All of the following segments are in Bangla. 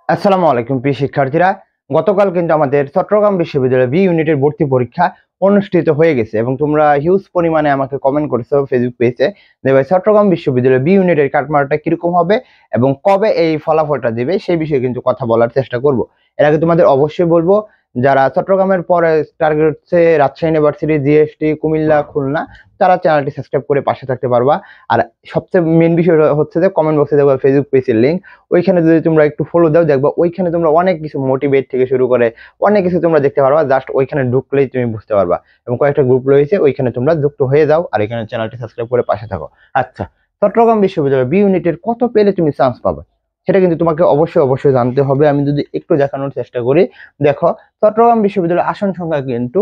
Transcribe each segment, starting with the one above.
আসসালামু আলাইকুম প্রিয় শিক্ষার্থীরা। গতকাল কিন্তু আমাদের চট্টগ্রাম বিশ্ববিদ্যালয় বি ইউনিটের ভর্তি পরীক্ষা অনুষ্ঠিত হয়ে গেছে এবং তোমরা হিউজ পরিমাণে আমাকে কমেন্ট করেছো ফেসবুক পেজে যে ভাই চট্টগ্রাম বিশ্ববিদ্যালয় বি ইউনিটের কাটমার্কটা কিরকম হবে এবং কবে এই ফলাফলটা দেবে সেই বিষয়ে কিন্তু কথা বলার চেষ্টা করব। এর আগে তোমাদের অবশ্যই বলবো, যারা চট্টগ্রামের পরে টার্গেট হচ্ছে রাজশাহী ইউনিভার্সিটি, জিএসটি, কুমিল্লা, খুলনা, তারা চ্যানেলটি সাবস্ক্রাইব করে পাশে থাকতে পারবা। আর সবচেয়ে মেন বিষয় হচ্ছে যে কমেন্ট বক্সে দেখবা ফেসবুক পেজের লিঙ্ক, ওইখানে যদি তোমরা একটু ফলো দাও দেখবা ওইখানে তোমরা অনেক কিছু মোটিভেট থেকে শুরু করে অনেক কিছু তোমরা দেখতে পারবা। জাস্ট ওইখানে ঢুকলেই তুমি বুঝতে পারবা এবং কয়েকটা গ্রুপ রয়েছে ওইখানে তোমরা যুক্ত হয়ে যাও আর এখানে চ্যানেলটি সাবস্ক্রাইব করে পাশে থাকো। আচ্ছা, চট্টগ্রাম বিশ্ববিদ্যালয় বি ইউনিটের কত পেলে তুমি চান্স পাবে সেটা কিন্তু তোমাকে অবশ্যই জানতে হবে। আমি যদি একটু দেখানোর চেষ্টা করি, দেখো চট্টগ্রাম বিশ্ববিদ্যালয়ের আসন সংখ্যা কিন্তু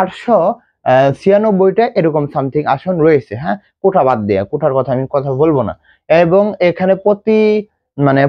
896টা এরকম সামথিং আসন রয়েছে। হ্যাঁ, কোটা বাদ দেয়া, কোটার কথা আমি কথা বলবো না। এবং এখানে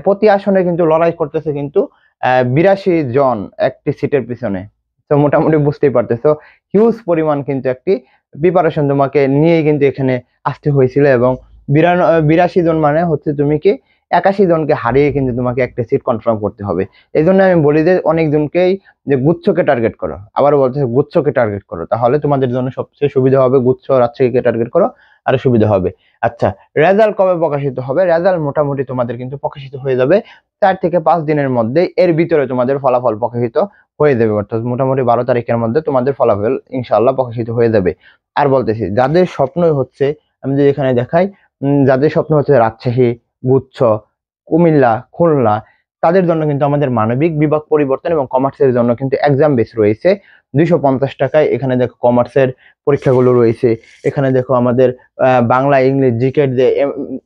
প্রতি আসনে কিন্তু লড়াই করতেছে কিন্তু 82 জন একটি সিটের পিছনে। তো মোটামুটি বুঝতেই পারতেছো হিউজ পরিমাণ কিন্তু একটি প্রিপারেশন তোমাকে নিয়ে কিন্তু এখানে আসতে হয়েছিল এবং 82 জন মানে হচ্ছে তুমি কি 81 জনকে হারিয়ে কিন্তু তোমাকে একটা সিট কনফার্ম করতে হবে। এই জন্য আমি বলি যে অনেকজনকেই যে গুচ্ছকে টার্গেট করো, আবারও বলতে গুচ্ছকে টার্গেট করো, তাহলে তোমাদের জন্য সবচেয়ে সুবিধা হবে। গুচ্ছ রাজশাহীকে টার্গেট করো, আরো সুবিধা হবে। আচ্ছা, রেজাল্ট কবে প্রকাশিত হবে? রেজাল্ট মোটামুটি তোমাদের কিন্তু প্রকাশিত হয়ে যাবে 4 থেকে 5 দিনের মধ্যে। এর ভিতরে তোমাদের ফলাফল প্রকাশিত হয়ে যাবে, অর্থাৎ মোটামুটি 12 তারিখের মধ্যে তোমাদের ফলাফল ইনশাআল্লাহ প্রকাশিত হয়ে যাবে। আর বলতেছি, যাদের স্বপ্নই হচ্ছে, আমি যদি এখানে দেখাই, যাদের স্বপ্ন হচ্ছে রাজশাহী, গুচ্ছ, কুমিল্লা, খুলনা, তাদের জন্য কিন্তু আমাদের মানবিক বিভাগ পরিবর্তন এবং কমার্সের জন্য কিন্তু এক্সাম বেস রয়েছে 250 টাকায়। এখানে দেখো কমার্সের পরীক্ষাগুলো রয়েছে। এখানে দেখো আমাদের বাংলা, ইংলিশ, জিকে দিয়ে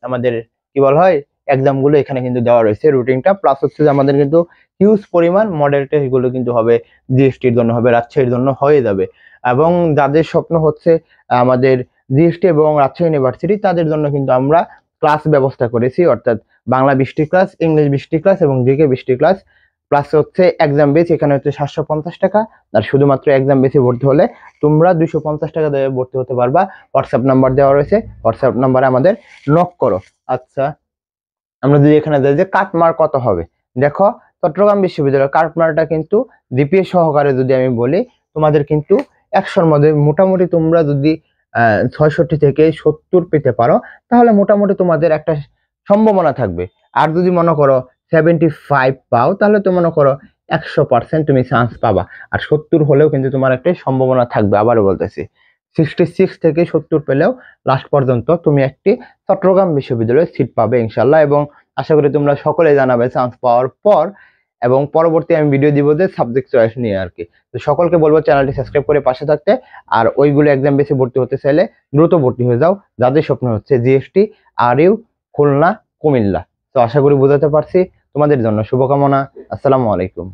আমাদের কি বলা হয় এক্সাম গুলো এখানে কিন্তু দেওয়া রয়েছে রুটিনটা। প্লাস হচ্ছে যে আমাদের কিন্তু হিউজ পরিমাণ মডেল টেস্ট গুলো কিন্তু হবে, জিএসটির জন্য হবে, রাজশাহীর জন্য হয়ে যাবে। এবং যাদের স্বপ্ন হচ্ছে আমাদের জিএসটি এবং রাজশাহী ইউনিভার্সিটি, তাদের জন্য কিন্তু আমরা ক্লাস ব্যবস্থা করেছি, অর্থাৎ বাংলা 20টি ক্লাস, ইংলিশ 20টি ক্লাস এবং জিকে 20টি ক্লাস। প্লাস হচ্ছে এক্সাম বেস, এখানে হচ্ছে 750 টাকা। আর শুধুমাত্র এক্সাম বেসে ভর্তি হলে তোমরা 250 টাকা দিয়ে ভর্তি হতে পারবা। হোয়াটসঅ্যাপ নাম্বার দেওয়া রয়েছে, হোয়াটসঅ্যাপ নাম্বারে আমাদের নক করো। আচ্ছা, আমরা যদি এখানে যাই যে কাটমার্ক কত হবে, দেখো চট্টগ্রাম বিশ্ববিদ্যালয়ের কাটমার্কটা কিন্তু জিপিএ সহকারে যদি আমি বলি, তোমাদের কিন্তু 100-র মধ্যে মোটামুটি তোমরা যদি 66 থেকে 70 পেতে পারো, তাহলে মোটামুটি তোমাদের একটা সম্ভাবনা থাকবে। আর যদি মনে করো 75 পাও, তাহলে তো মনে করো 100% তুমি চান্স পাবা। আর 70 হলেও কিন্তু তোমার একটা সম্ভাবনা থাকবে। আবারও বলতেছি, 66 থেকে 70 পেলেও লাস্ট পর্যন্ত তুমি একটি চট্টগ্রাম বিশ্ববিদ্যালয়ে সিট পাবে ইনশাল্লাহ। এবং আশা করি তোমরা সকলে জানাবে চান্স পাওয়ার পর। এবং পরবর্তী আমি ভিডিও দিব যে সাবজেক্ট চয়েস নিয়ে আর কি। তো সকলকে বলবো চ্যানেলটি সাবস্ক্রাইব করে পাশে থাকতে। আর ওইগুলো এক্সাম বেশি ভর্তি হতে চাইলে দ্রুত ভর্তি হয়ে যাও, যাদের স্বপ্ন হচ্ছে GST, R U, Khulna, Comilla. তো আশা করি বোঝাতে পারছি। তোমাদের জন্য শুভকামনা। আসসালামু আলাইকুম।